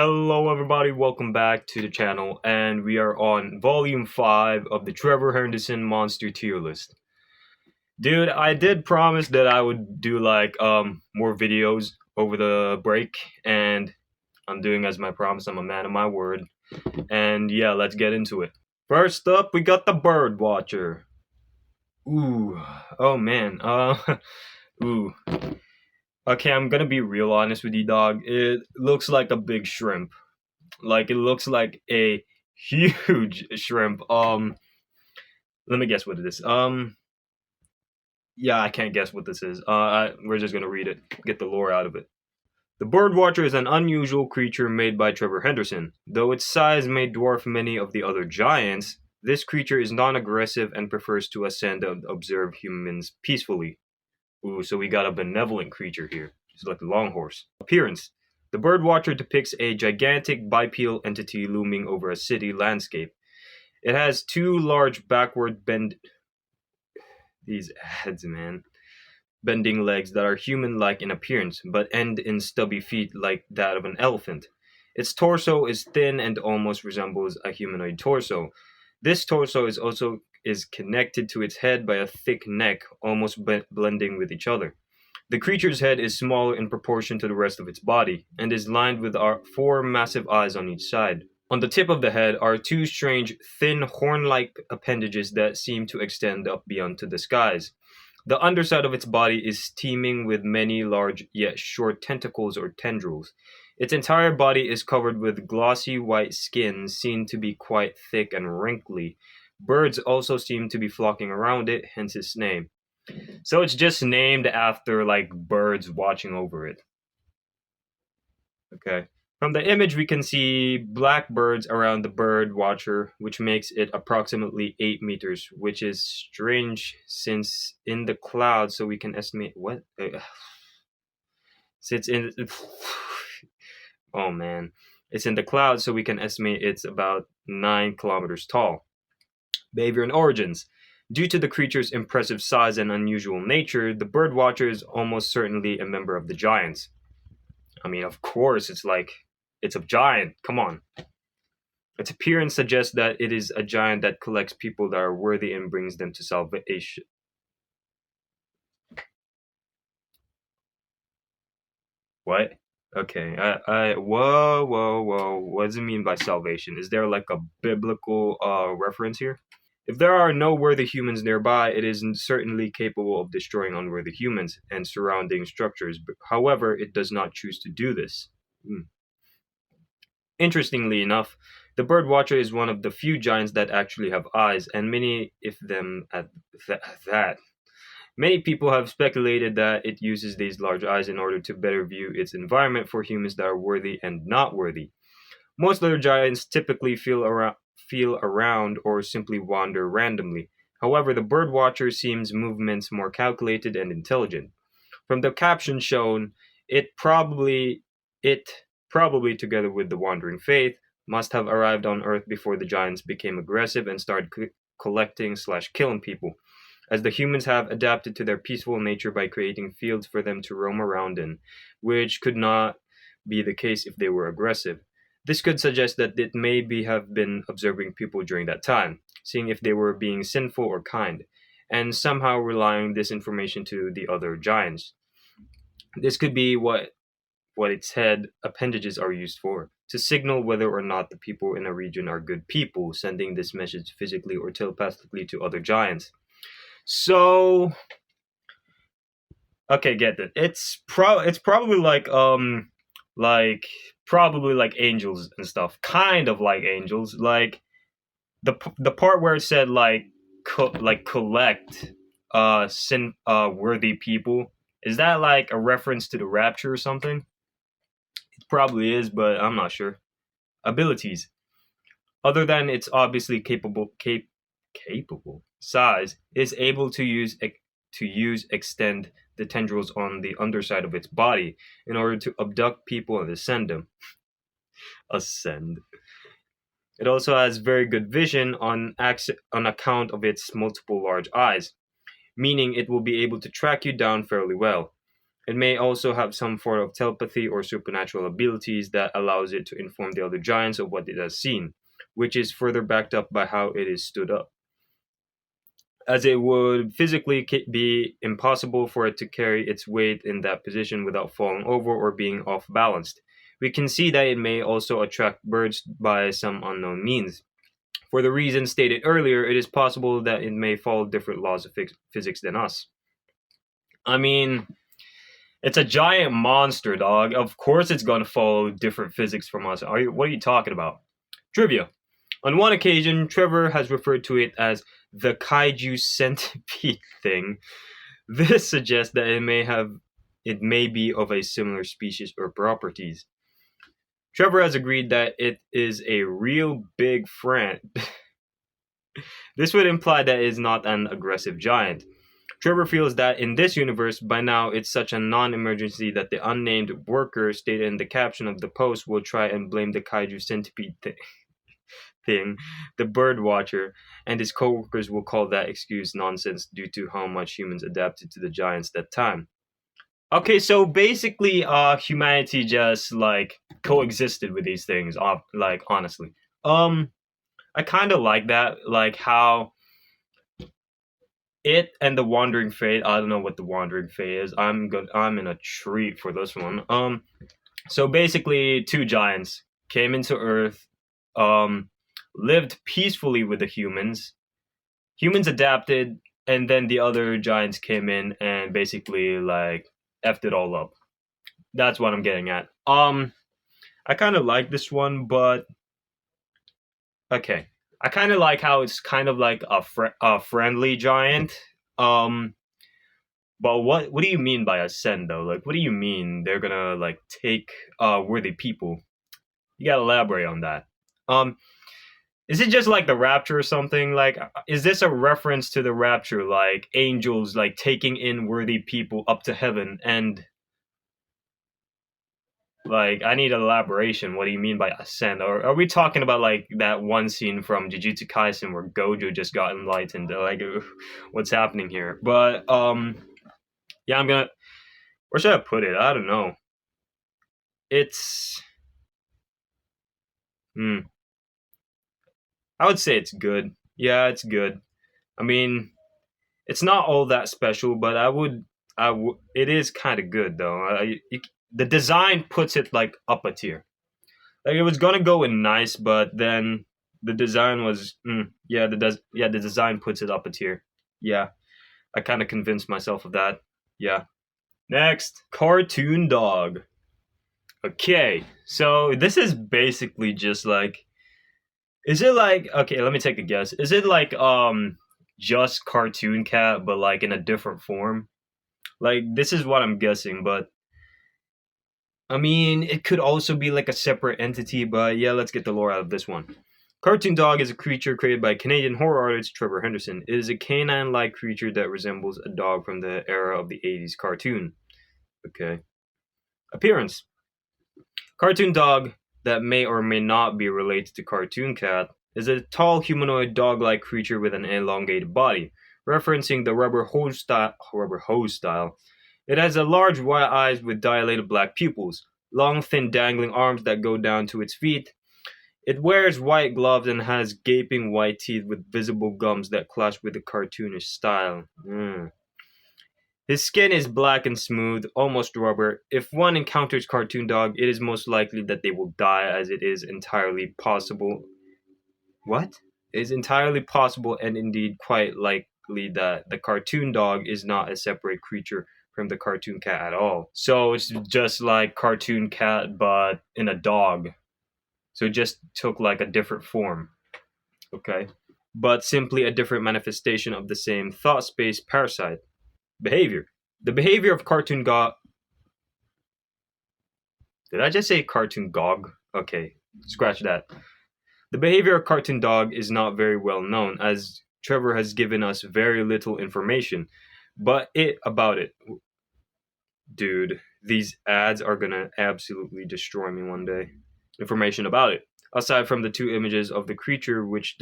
Hello, everybody. Welcome back to the channel, and we are on Volume 5 of the Trevor Henderson Monster Tier List. Dude, I did promise that I would do more videos over the break, and I'm doing as my promise. I'm a man of my word. And yeah, let's get into it. First up, we got the Birdwatcher. Ooh, oh man. Ooh. Okay, I'm gonna be real honest with you, dog. It looks like a big shrimp. Like it looks like a huge shrimp. Let me guess what it is. Yeah, I can't guess what this is. We're just gonna read it, get the lore out of it. The Birdwatcher is an unusual creature made by Trevor Henderson. Though its size may dwarf many of the other giants, this creature is non-aggressive and prefers to ascend and observe humans peacefully. Ooh, so we got a benevolent creature here. It's like the long horse. Appearance. The Birdwatcher depicts a gigantic bipedal entity looming over a city landscape. It has two large backward these ads, man. Bending legs that are human-like in appearance, but end in stubby feet like that of an elephant. Its torso is thin and almost resembles a humanoid torso. This torso is connected to its head by a thick neck, almost blending with each other. The creature's head is smaller in proportion to the rest of its body, and is lined with four massive eyes on each side. On the tip of the head are two strange, thin, horn-like appendages that seem to extend up beyond to the skies. The underside of its body is teeming with many large yet short tentacles or tendrils. Its entire body is covered with glossy white skin, seen to be quite thick and wrinkly. Birds also seem to be flocking around it, hence its name. So it's just named after birds watching over it. Okay. From the image, we can see black birds around the bird watcher, which makes it approximately 8 meters, which is strange since in the clouds, so we can estimate what? Sits in. Oh man. It's in the clouds, so we can estimate it's about 9 kilometers tall. Behavior and origins. Due to the creature's impressive size and unusual nature, the Birdwatcher is almost certainly a member of the Giants. I mean, of course, it's a giant. Come on. Its appearance suggests that it is a giant that collects people that are worthy and brings them to salvation. What? Okay. Whoa. What does it mean by salvation? Is there like a biblical reference here? If there are no worthy humans nearby, it is certainly capable of destroying unworthy humans and surrounding structures. However, it does not choose to do this. Interestingly enough, the Birdwatcher is one of the few giants that actually have eyes, and many, if them at that. Many people have speculated that it uses these large eyes in order to better view its environment for humans that are worthy and not worthy. Most other giants typically feel around or simply wander randomly. However, the Birdwatcher seems movements more calculated and intelligent. From the caption shown, it probably together with the wandering faith must have arrived on Earth before the giants became aggressive and started collecting/killing people, as the humans have adapted to their peaceful nature by creating fields for them to roam around in, which could not be the case if they were aggressive. This could suggest that it may have been observing people during that time, seeing if they were being sinful or kind, and somehow relying this information to the other giants. This could be what its head appendages are used for, to signal whether or not the people in a region are good people, sending this message physically or telepathically to other giants. So, okay, get it. It's probably probably like angels and stuff, kind of like angels. Like the part where it said collect sin worthy people. Is that like a reference to the rapture or something? It probably is, but I'm not sure. Abilities. Other than its obviously capable size, is able to extend the tendrils on the underside of its body in order to abduct people and ascend them. Ascend. It also has very good vision on account of its multiple large eyes, meaning it will be able to track you down fairly well. It may also have some form of telepathy or supernatural abilities that allows it to inform the other giants of what it has seen, which is further backed up by how it is stood up, as it would physically be impossible for it to carry its weight in that position without falling over or being off balanced. We can see that it may also attract birds by some unknown means. For the reasons stated earlier, it is possible that it may follow different laws of physics than us. I mean, it's a giant monster, dog. Of course, it's going to follow different physics from us. What are you talking about? Trivia. On one occasion, Trevor has referred to it as the kaiju centipede thing. This suggests that it may be of a similar species or properties. Trevor has agreed that it is a real big friend. This would imply that it is not an aggressive giant. Trevor feels that in this universe, by now, it's such a non-emergency that the unnamed worker stated in the caption of the post will try and blame the kaiju centipede thing, the Birdwatcher, and his co-workers will call that excuse nonsense due to how much humans adapted to the giants that time. Okay, so basically, humanity just like coexisted with these things. Like honestly, I kind of like that, like how it and the Wandering Fate. I don't know what the Wandering Fate is. I'm in a treat for this one. So basically, two giants came into Earth, lived peacefully with the humans. Humans adapted, and then the other giants came in and basically like effed it all up. That's what I'm getting at. I kind of like this one, but okay. I kind of like how it's kind of like a friendly giant. Um, but what do you mean by ascend though? Like, what do you mean they're gonna like take worthy people? You gotta elaborate on that. Um, is it just like the rapture or something? Like, is this a reference to the rapture, like angels like taking in worthy people up to heaven? And like, I need elaboration. What do you mean by ascend? Or are we talking about like that one scene from Jujutsu Kaisen where Gojo just got enlightened? Like, what's happening here? But yeah, I'm gonna. Where should I put it? I don't know. It's. Hmm. I would say it's good. Yeah, it's good. I mean, it's not all that special, but it is kind of good though. The design puts it like up a tier. Like it was gonna go in nice, but then the design was the design puts it up a tier. Yeah, I kind of convinced myself of that. Yeah. Next, cartoon dog. Okay, so this is basically just like, is it like, okay? Let me take a guess. Is it like just cartoon cat, but like in a different form? Like this is what I'm guessing, but I mean, it could also be like a separate entity, but yeah, let's get the lore out of this one. Cartoon Dog is a creature created by Canadian horror artist Trevor Henderson. It is a canine-like creature that resembles a dog from the era of the 80s cartoon. Okay. Appearance. Cartoon Dog, that may or may not be related to Cartoon Cat, is a tall humanoid dog-like creature with an elongated body, referencing the rubber hose style. It has a large white eyes with dilated black pupils, long thin dangling arms that go down to its feet. It wears white gloves and has gaping white teeth with visible gums that clash with the cartoonish style. His skin is black and smooth, almost rubber. If one encounters Cartoon Dog, it is most likely that they will die, as it is entirely possible. What? It is entirely possible and indeed quite likely that the Cartoon Dog is not a separate creature from the Cartoon Cat at all. So it's just like Cartoon Cat, but in a dog. So it just took like a different form. Okay. But simply a different manifestation of the same thought space parasite. Behavior. The behavior of Cartoon Gog. Did I just say Cartoon Gog? Okay, scratch that. The behavior of Cartoon Dog is not very well known, as Trevor has given us very little information. But about it. Dude, these ads are gonna absolutely destroy me one day. Information about it. Aside from the two images of the creature which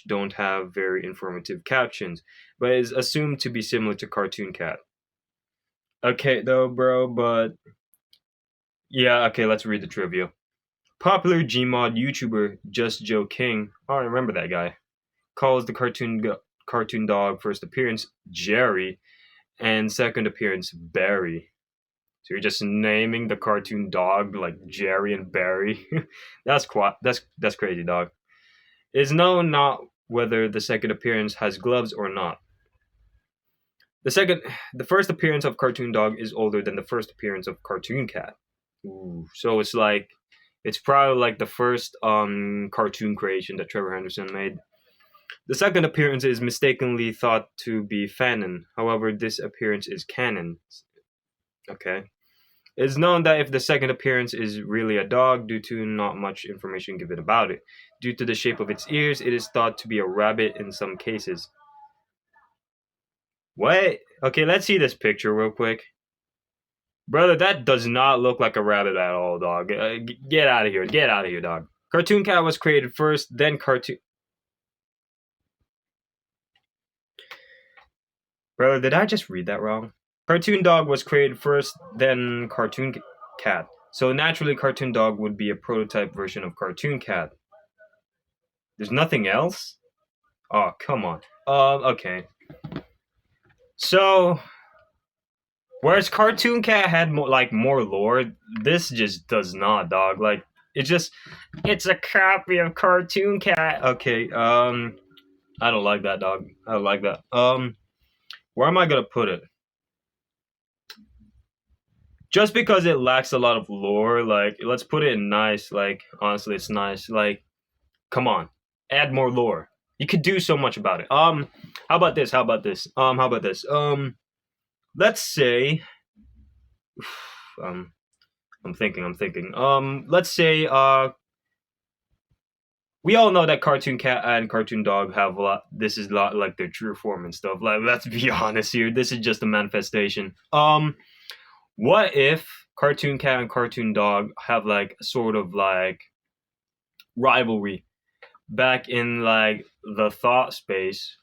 don't have very informative captions, but is assumed to be similar to Cartoon Cat. Okay, though, bro, but yeah, okay, let's read the trivia. Popular Gmod YouTuber Just Joe King, oh, I remember that guy, calls the cartoon dog first appearance Jerry and second appearance Barry. So you're just naming the cartoon dog like Jerry and Barry. That's crazy, dog. It is known not whether the second appearance has gloves or not. The second, the first appearance of cartoon dog is older than the first appearance of cartoon cat. Ooh, so it's like it's probably like the first cartoon creation that Trevor Henderson made. The second appearance is mistakenly thought to be fanon. However, this appearance is canon. Okay. It is known that if the second appearance is really a dog, due to not much information given about it. Due to the shape of its ears, it is thought to be a rabbit in some cases. What? Okay, let's see this picture real quick. Brother, that does not look like a rabbit at all, dog. Get out of here. Get out of here, dog. Cartoon Cat was created first, then cartoon. Brother, did I just read that wrong? Cartoon Dog was created first, then Cartoon Cat. So naturally, Cartoon Dog would be a prototype version of Cartoon Cat. There's nothing else? Oh, come on. Okay. So, whereas Cartoon Cat had more lore, this just does not, dog. Like, it's a copy of Cartoon Cat. Okay, I don't like that, dog. I don't like that. Where am I gonna put it? Just because it lacks a lot of lore, like, let's put it in nice. Like, honestly, it's nice. Like, come on, add more lore. You could do so much about it. How about this? How about this? How about this? Let's say, um, I'm thinking. Let's say, we all know that Cartoon Cat and Cartoon Dog have a lot. This is a lot like their true form and stuff. Like, let's be honest here. This is just a manifestation. What if Cartoon Cat and Cartoon Dog have like sort of like rivalry back in like the thought space,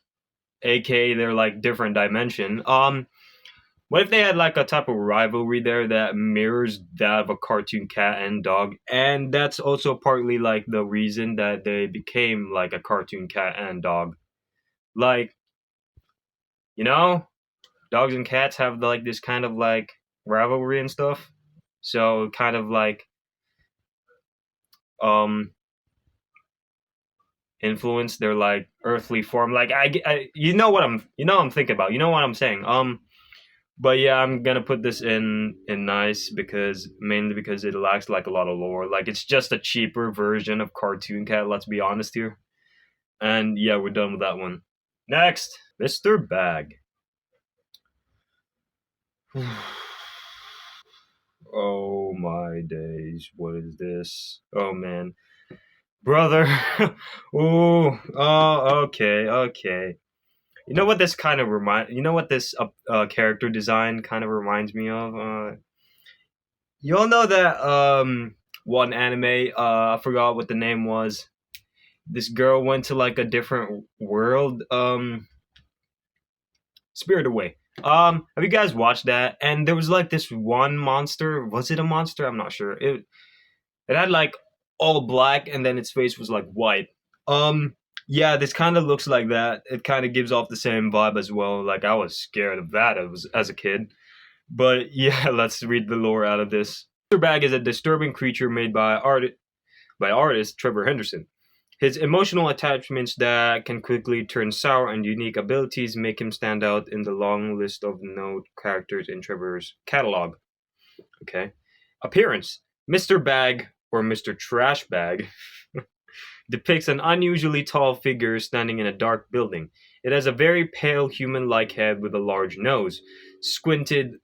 aka they're like different dimension. What if they had like a type of rivalry there that mirrors that of a cartoon cat and dog? And that's also partly like the reason that they became like a cartoon cat and dog. Like, you know, dogs and cats have like this kind of like rivalry and stuff. So kind of like um influence their like earthly form. Like I'm thinking about. You know what I'm saying. But yeah, I'm gonna put this in nice because mainly because it lacks like a lot of lore. Like it's just a cheaper version of Cartoon Cat. Let's be honest here. And yeah, we're done with that one. Next, Mr. Bag. Oh my days, what is this? Oh man, brother. Ooh, oh okay. You know what this kind of remind? You know what this character design kind of reminds me of? You all know that one anime, I forgot what the name was. This girl went to like a different world. Spirit Away. Have you guys watched that? And there was like this one monster. Was it a monster? I'm not sure. It had like all black and then its face was like white. Yeah, this kind of looks like that. It kind of gives off the same vibe as well. Like I was scared of that as a kid. But yeah, let's read the lore out of this. Mr. Bag is a disturbing creature made by artist Trevor Henderson. His emotional attachments that can quickly turn sour and unique abilities make him stand out in the long list of known characters in Trevor's catalog. Okay. Appearance. Mr. Bag or Mr. Trash Bag depicts an unusually tall figure standing in a dark building. It has a very pale human-like head with a large nose, squinted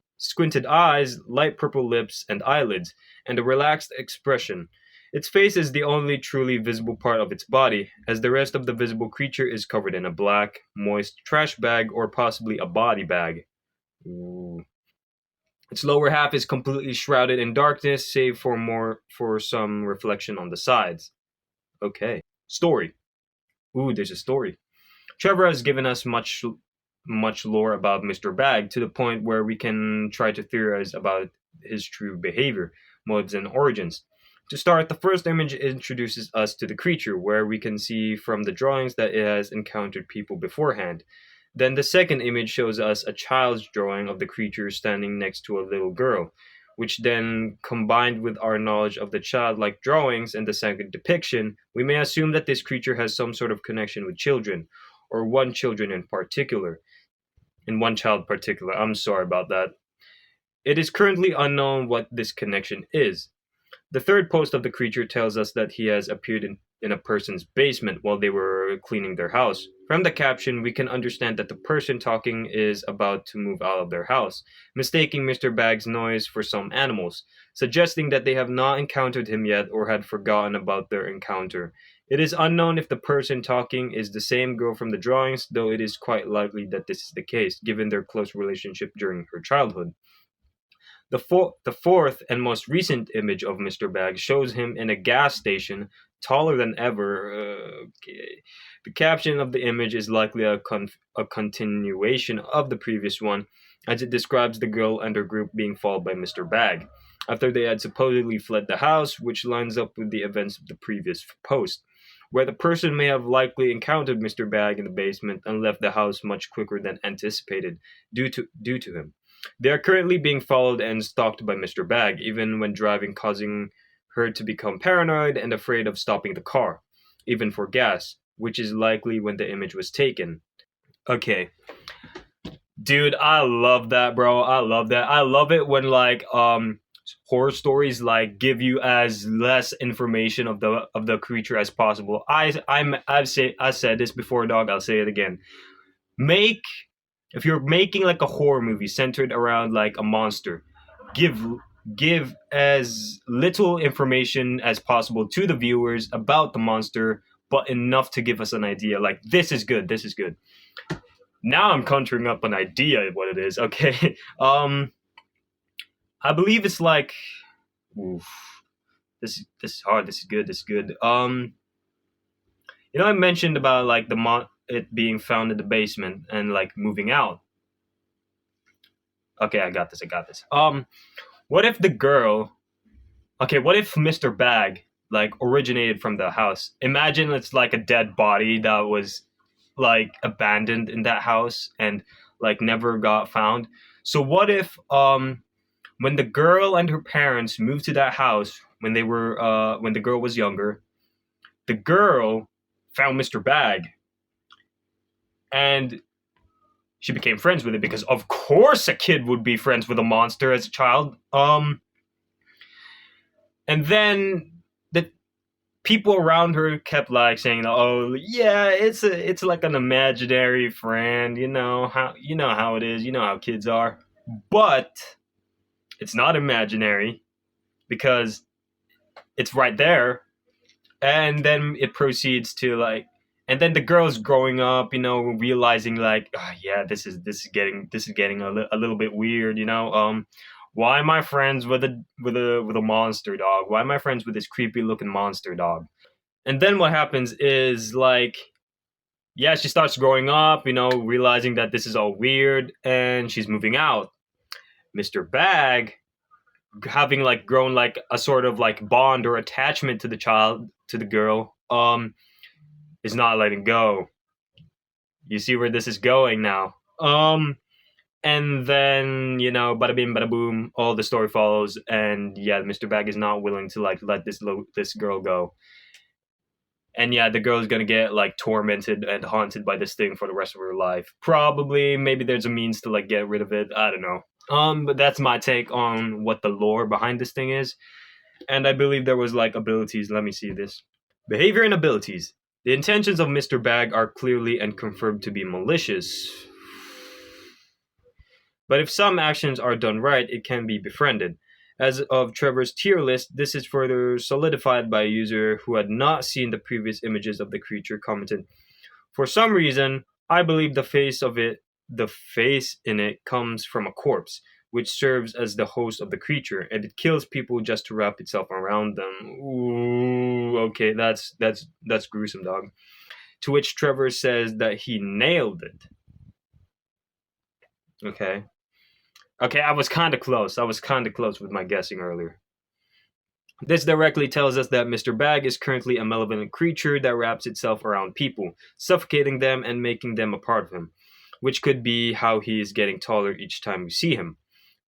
eyes, light purple lips and eyelids, and a relaxed expression. Its face is the only truly visible part of its body, as the rest of the visible creature is covered in a black, moist trash bag or possibly a body bag. Ooh. Its lower half is completely shrouded in darkness, save for some reflection on the sides. Okay. Story. Ooh, there's a story. Trevor has given us much. much lore about Mr. Bag, to the point where we can try to theorize about his true behavior, motives, and origins. To start, the first image introduces us to the creature, where we can see from the drawings that it has encountered people beforehand. Then the second image shows us a child's drawing of the creature standing next to a little girl, which then, combined with our knowledge of the childlike drawings and the second depiction, we may assume that this creature has some sort of connection with children, or one children in particular. In one child particular, I'm sorry about that. It is currently unknown what this connection is. The third post of the creature tells us that he has appeared in a person's basement while they were cleaning their house. From the caption, we can understand that the person talking is about to move out of their house, mistaking Mr. Bag's noise for some animals, suggesting that they have not encountered him yet or had forgotten about their encounter. It is unknown if the person talking is the same girl from the drawings, though it is quite likely that this is the case, given their close relationship during her childhood. The fourth and most recent image of Mr. Bag shows him in a gas station, taller than ever. Okay. The caption of the image is likely a continuation of the previous one, as it describes the girl and her group being followed by Mr. Bag, after they had supposedly fled the house, which lines up with the events of the previous post, where the person may have likely encountered Mr. Bag in the basement and left the house much quicker than anticipated due to him. They are currently being followed and stalked by Mr. Bag, even when driving, causing her to become paranoid and afraid of stopping the car, even for gas, which is likely when the image was taken. Okay. Dude, I love that, bro. I love that. I love it when horror stories like give you as less information of the creature as possible. I've said this before, dog. I'll say it again. If you're making like a horror movie centered around like a monster, give as little information as possible to the viewers about the monster, but enough to give us an idea. Like, this is good. This is good. Now I'm conjuring up an idea of what it is. Okay. I believe it's like, oof, this is hard. This is good. This is good. I mentioned about like it being found in the basement and like moving out. Okay, I got this. What if the girl? Okay, what if Mr. Bag like originated from the house? Imagine it's like a dead body that was like abandoned in that house and like never got found. So what if when the girl and her parents moved to that house when the girl was younger, the girl found Mr. Bag and she became friends with it, because of course a kid would be friends with a monster as a child. And then the people around her kept like saying, "Oh, yeah, it's like an imaginary friend. You know how it is. You know how kids are." But it's not imaginary because it's right there. And then it proceeds to like, and then the girl's growing up, realizing like, oh, yeah, this is getting a little bit weird. Why am I friends with a monster dog? Why am I friends with this creepy looking monster dog? And then what happens is like, yeah, she starts growing up, realizing that this is all weird, and she's moving out. Mr. Bag, having like grown like a sort of like bond or attachment to the girl, is not letting go. You see where this is going now. And then, bada bing, bada boom, all the story follows, and yeah, Mr. Bag is not willing to like let this girl go. And yeah, the girl is gonna get like tormented and haunted by this thing for the rest of her life. Probably, maybe there's a means to like get rid of it. I don't know. But that's my take on what the lore behind this thing is. And I believe there was like abilities. Let me see this. Behavior and abilities. The intentions of Mr. Bag are clearly and confirmed to be malicious. But if some actions are done right, it can be befriended. As of Trevor's tier list, this is further solidified by a user who had not seen the previous images of the creature commented, "For some reason, I believe the face in it comes from a corpse, which serves as the host of the creature, and it kills people just to wrap itself around them." Ooh, okay, that's gruesome, dog. To which Trevor says that he nailed it. Okay. Okay, I was kind of close. I was kind of close with my guessing earlier. This directly tells us that Mr. Bag is currently a malevolent creature that wraps itself around people, suffocating them and making them a part of him, which could be how he is getting taller each time we see him.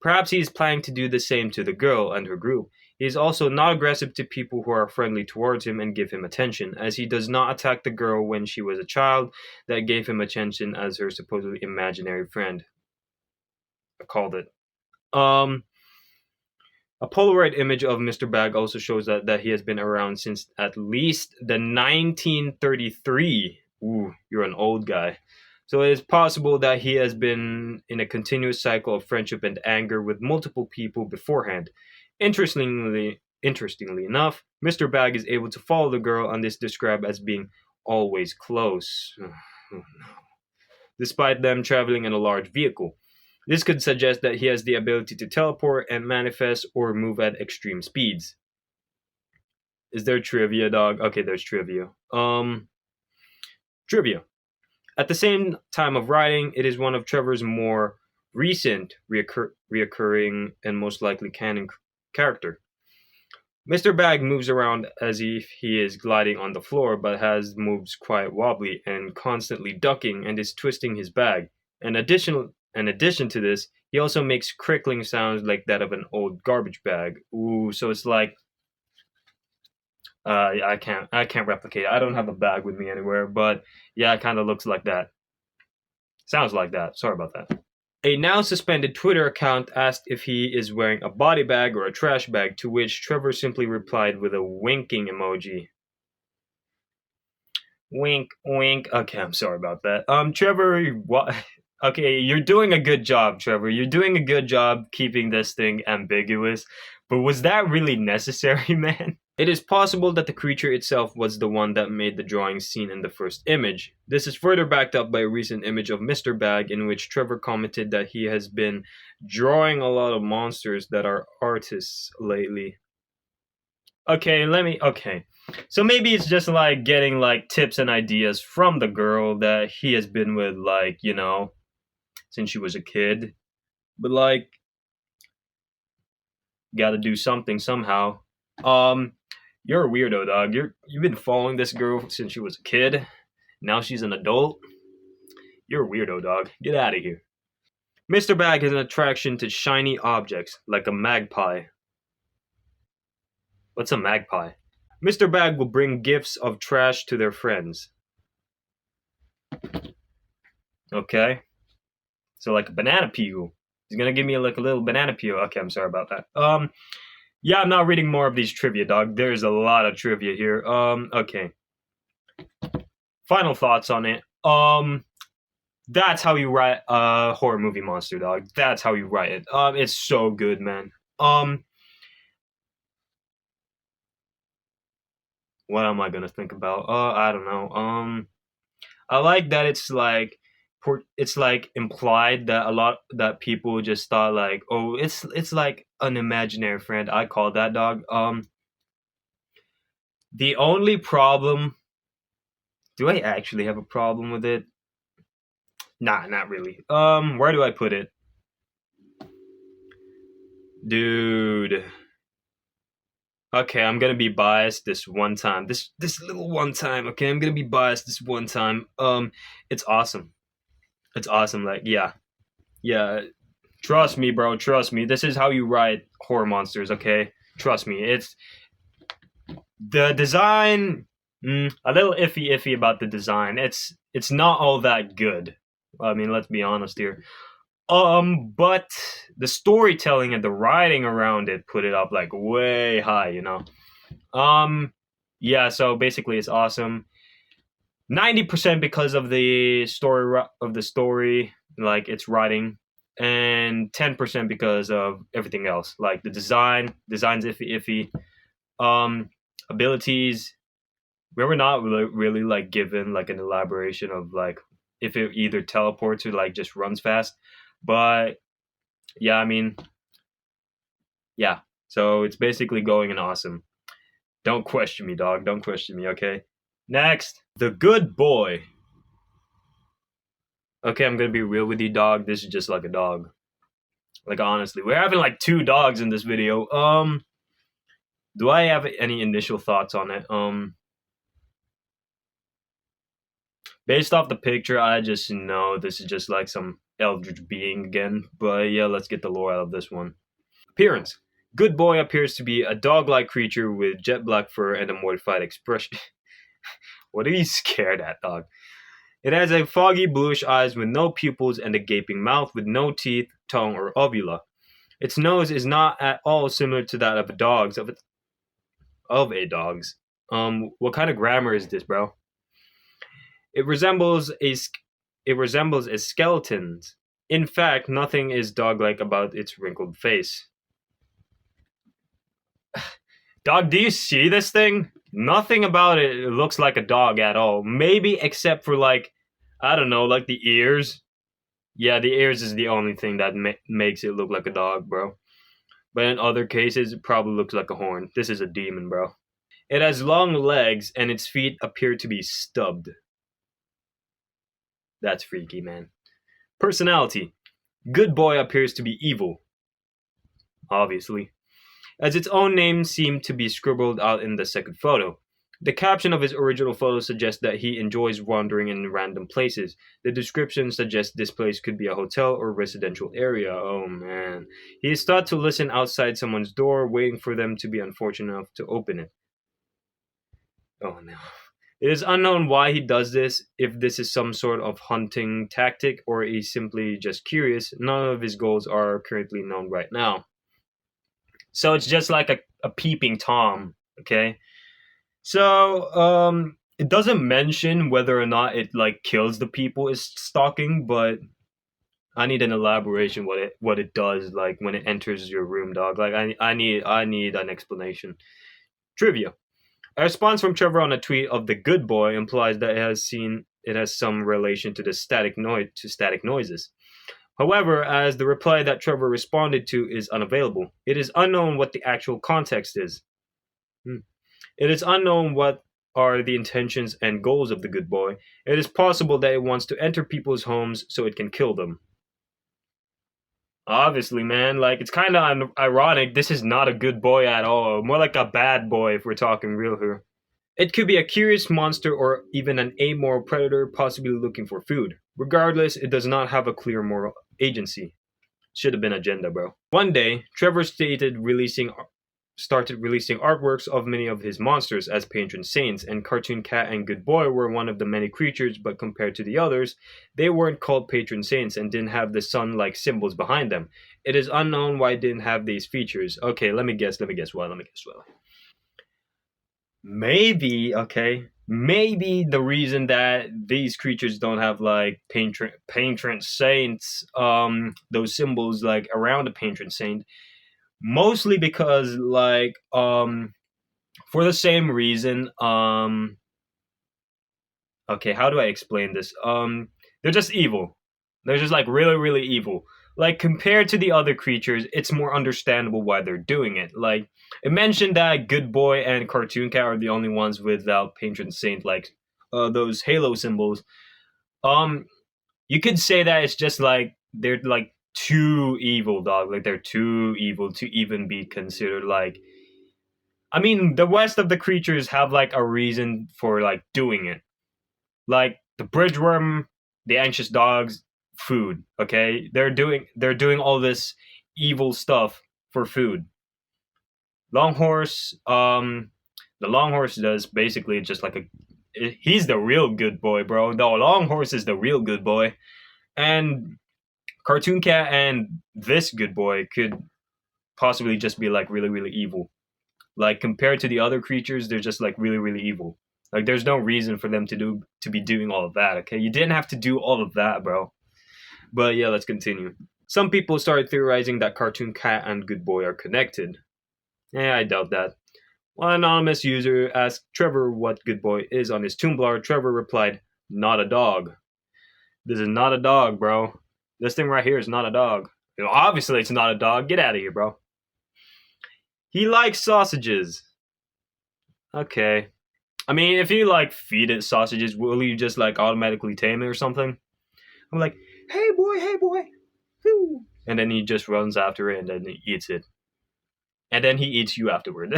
Perhaps he is planning to do the same to the girl and her group. He is also not aggressive to people who are friendly towards him and give him attention, as he does not attack the girl when she was a child that gave him attention as her supposedly imaginary friend. I called it. Um, A Polaroid image of Mr. Bag also shows that he has been around since at least the 1933. Ooh, you're an old guy. So it is possible that he has been in a continuous cycle of friendship and anger with multiple people beforehand. Interestingly enough, Mr. Bag is able to follow the girl and is described as being always close. Despite them traveling in a large vehicle. This could suggest that he has the ability to teleport and manifest or move at extreme speeds. Is there trivia, dog? Okay, there's trivia. Trivia. At the same time of writing, it is one of Trevor's more recent reoccurring and most likely canon character. Mr. Bag moves around as if he is gliding on the floor, but has moves quite wobbly and constantly ducking and is twisting his bag. In addition to this, he also makes crickling sounds like that of an old garbage bag. Ooh, so it's like I can't replicate it. I don't have a bag with me anywhere, but yeah, it kind of looks like that. Sounds like that. Sorry about that. A now suspended Twitter account asked if he is wearing a body bag or a trash bag, to which Trevor simply replied with a winking emoji. Wink, wink. Okay, I'm sorry about that. Trevor, what? Okay, you're doing a good job, Trevor. You're doing a good job keeping this thing ambiguous. But was that really necessary, man? It is possible that the creature itself was the one that made the drawing seen in the first image. This is further backed up by a recent image of Mr. Bag in which Trevor commented that he has been drawing a lot of monsters that are artists lately. Okay. So maybe it's just like getting like tips and ideas from the girl that he has been with, like, since she was a kid. But like, gotta do something somehow. You're a weirdo, dog. You've been following this girl since she was a kid. Now she's an adult. You're a weirdo, dog. Get out of here. Mr. Bag has an attraction to shiny objects, like a magpie. What's a magpie? Mr. Bag will bring gifts of trash to their friends. Okay. So like a banana peel. He's gonna give me like a little banana peel. Okay, I'm sorry about that. Yeah, I'm not reading more of these trivia, dog. There's a lot of trivia here. Okay. Final thoughts on it. That's how you write a horror movie monster, dog. That's how you write it. It's so good, man. What am I gonna think about? I don't know. I like that it's like implied that a lot that people just thought like, oh, it's like an imaginary friend. I call that, dog. The only problem. Do I actually have a problem with it? Nah, not really. Where do I put it? Dude. Okay, I'm gonna be biased this one time. This little one time, okay? I'm gonna be biased this one time. It's awesome. It's awesome. Like, yeah. Yeah. Trust me, bro. Trust me. This is how you write horror monsters, okay? Trust me. It's the design, a little iffy about the design. It's not all that good. I mean, let's be honest here. But the storytelling and the writing around it put it up like way high. Yeah. So basically, it's awesome. 90% because of the story, like its writing, and 10% because of everything else, like the design's iffy. Abilities, we were not really like given like an elaboration of like if it either teleports or like just runs fast. But yeah, I mean, yeah. So it's basically going and awesome. Don't question me, dog. Don't question me, okay? Next, The Good Boy. Okay, I'm gonna be real with you, dog. This is just like a dog. Like honestly, we're having like two dogs in this video. Do I have any initial thoughts on it? Based off the picture, I just know this is just like some eldritch being again. But yeah, let's get the lore out of this one. Appearance. Good Boy appears to be a dog-like creature with jet black fur and a mortified expression. What are you scared at, dog? It has a foggy bluish eyes with no pupils and a gaping mouth with no teeth, tongue, or uvula. Its nose is not at all similar to that of a dog's. Of a dog's. What kind of grammar is this, bro? It resembles a skeleton's. In fact, nothing is dog-like about its wrinkled face. Dog, do you see this thing? Nothing about it looks like a dog at all. Maybe except for like, I don't know, like the ears. Yeah, the ears is the only thing that makes it look like a dog, bro. But in other cases, it probably looks like a horn. This is a demon, bro. It has long legs and its feet appear to be stubbed. That's freaky, man. Personality. Good Boy appears to be evil. Obviously. As its own name seemed to be scribbled out in the second photo. The caption of his original photo suggests that he enjoys wandering in random places. The description suggests this place could be a hotel or residential area. Oh man. He is thought to listen outside someone's door, waiting for them to be unfortunate enough to open it. Oh no. It is unknown why he does this, if this is some sort of hunting tactic or he's simply just curious. None of his goals are currently known right now. So it's just like a peeping Tom, okay? So, it doesn't mention whether or not it like kills the people it's stalking, but I need an elaboration what it does like when it enters your room, dog. Like I need an explanation. Trivia. A response from Trevor on a tweet of the Good Boy implies that it has some relation to the static noises. However, as the reply that Trevor responded to is unavailable, it is unknown what the actual context is. It is unknown what are the intentions and goals of the Good Boy. It is possible that it wants to enter people's homes so it can kill them. Obviously, man, like it's kind of ironic. This is not a good boy at all. More like a bad boy if we're talking real here. It could be a curious monster or even an amoral predator possibly looking for food. Regardless, it does not have a clear moral agency. Should have been agenda, bro. One day, Trevor started releasing artworks of many of his monsters as patron saints, and Cartoon Cat and Good Boy were one of the many creatures, but compared to the others, they weren't called patron saints and didn't have the sun-like symbols behind them. It is unknown why it didn't have these features. Okay, let me guess why. Maybe the reason that these creatures don't have like patron saints, those symbols like around the patron saint, mostly because like for the same reason, okay, how do I explain this? They're just evil. They're just like really, really evil. Like compared to the other creatures, it's more understandable why they're doing it. Like it mentioned that Good Boy and Cartoon Cat are the only ones without patron saint, like those halo symbols. Um, you could say that it's just like they're like too evil, dog. Like they're too evil to even be considered like. I mean, the rest of the creatures have like a reason for like doing it. Like the bridgeworm, the anxious dogs, food. Okay, they're doing all this evil stuff for food. Long horse, the long horse does basically just like he's the real good boy, bro. The long horse is the real good boy, and Cartoon Cat and this good boy could possibly just be like really, really evil. Like compared to the other creatures, they're just like really, really evil. Like there's no reason for them to be doing all of that. Okay, you didn't have to do all of that, bro. But yeah, let's continue. Some people started theorizing that Cartoon Cat and Good Boy are connected. Yeah, I doubt that. One anonymous user asked Trevor what Good Boy is on his Tumblr. Trevor replied, "Not a dog. This is not a dog, bro. This thing right here is not a dog. You know, obviously, it's not a dog. Get out of here, bro." He likes sausages. Okay. I mean, if you like feed it sausages, will you just like automatically tame it or something? I'm like, hey boy, whoo. And then he just runs after it and then he eats it. And then he eats you afterward.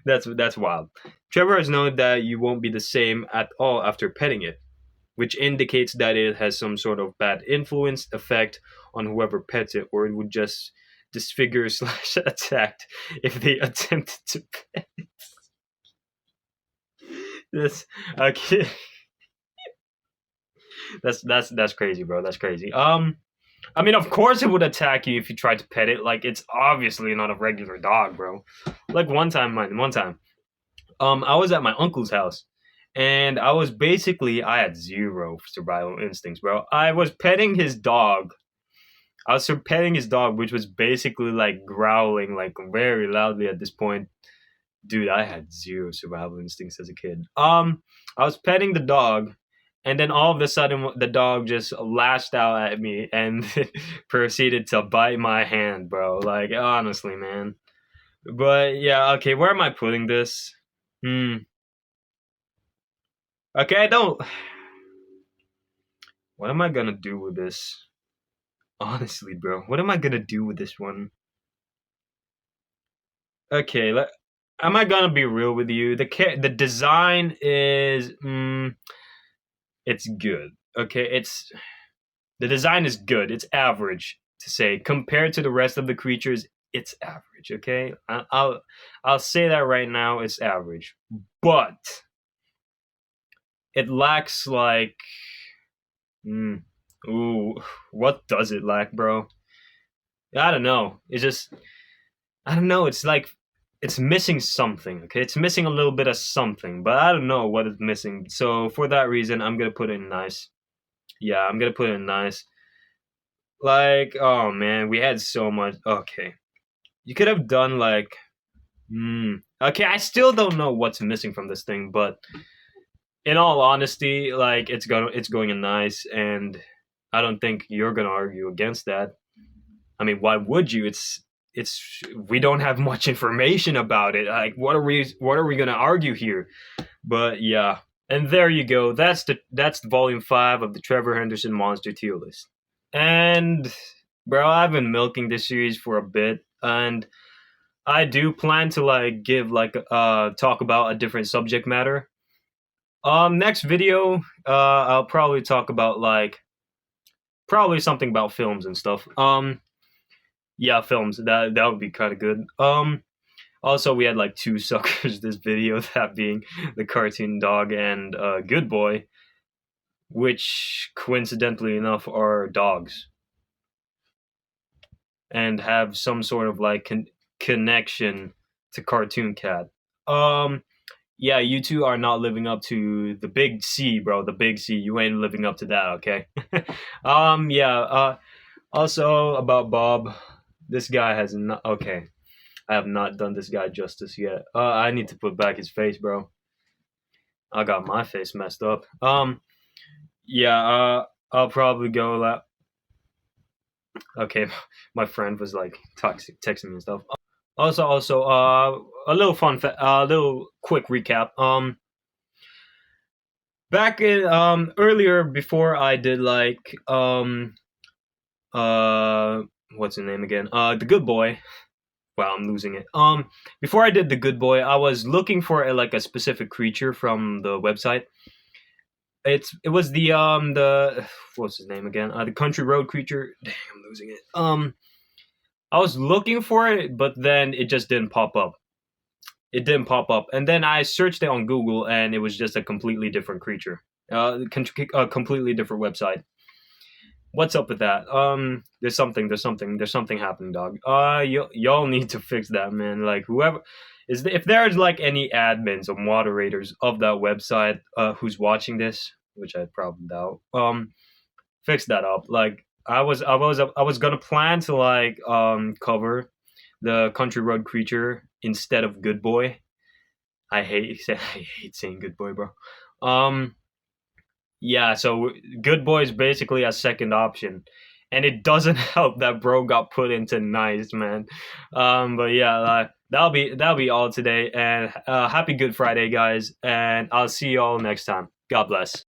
That's wild. Trevor has known that you won't be the same at all after petting it, which indicates that it has some sort of bad influence effect on whoever pets it, or it would just disfigure slash attack if they attempted to pet this. Okay, that's crazy, bro. That's crazy. I mean, of course it would attack you if you tried to pet it. Like, it's obviously not a regular dog, bro. Like one time, I was at my uncle's house, and I had zero survival instincts, bro. I was petting his dog. Which was basically like growling like very loudly at this point. Dude, I had zero survival instincts as a kid. I was petting the dog, and then all of a sudden the dog just lashed out at me and proceeded to bite my hand, bro. Like, honestly, man. But yeah, okay, where am I putting this? Okay, I don't. What am I gonna do with this? Honestly, bro, what am I gonna do with this one? Okay, am I gonna be real with you? The design is it's good. Okay, the design is good. It's average to say compared to the rest of the creatures. It's average. Okay, I'll say that right now. It's average, but it lacks like ooh, what does it lack, bro? I don't know. I don't know. It's like it's missing something. Okay, it's missing a little bit of something, but I don't know what it's missing. So for that reason, I'm gonna put it in nice. Yeah, I'm gonna put it in nice. Like, oh man, we had so much. Okay, you could have done like, okay, I still don't know what's missing from this thing, but in all honesty, like it's going in nice, and I don't think you're gonna argue against that. I mean, why would you? It's we don't have much information about it. Like, what are we gonna argue here? But yeah, and there you go. That's volume 5 of the Trevor Henderson Monster Tier List. And bro, I've been milking this series for a bit, and I do plan to like give like talk about a different subject matter. Next video, I'll probably talk about like probably something about films and stuff. Yeah, films. That would be kind of good. Also, we had like 2 suckers this video, that being the cartoon dog and Good Boy, which coincidentally enough are dogs and have some sort of like connection to Cartoon Cat. Yeah, you two are not living up to the big C, bro. The big C. You ain't living up to that, okay? Yeah. Also about Bob, this guy has not. Okay, I have not done this guy justice yet. I need to put back his face, bro. I got my face messed up. Yeah. I'll probably go. Okay, my friend was like texting me and stuff. Also, a little a little quick recap. Back in earlier before I did like what's his name again? The Good Boy. Wow, I'm losing it. Before I did the Good Boy, I was looking for like a specific creature from the website. It was the what's his name again? The Country Road creature. Dang, I'm losing it. I was looking for it, but then it just didn't pop up. It didn't pop up, and then I searched it on Google, and it was just a completely different creature. A completely different website. What's up with that? There's something happening, dog. Y'all need to fix that, man. Like whoever if there's like any admins or moderators of that website who's watching this, which I probably doubt, fix that up. Like I was gonna plan to like cover the Country Road creature instead of Good Boy. I hate saying Good Boy, bro. Yeah, so Good Boy is basically a second option, and it doesn't help that bro got put into nice, man. But yeah, that'll be all today, and happy Good Friday, guys, and I'll see you all next time. God bless.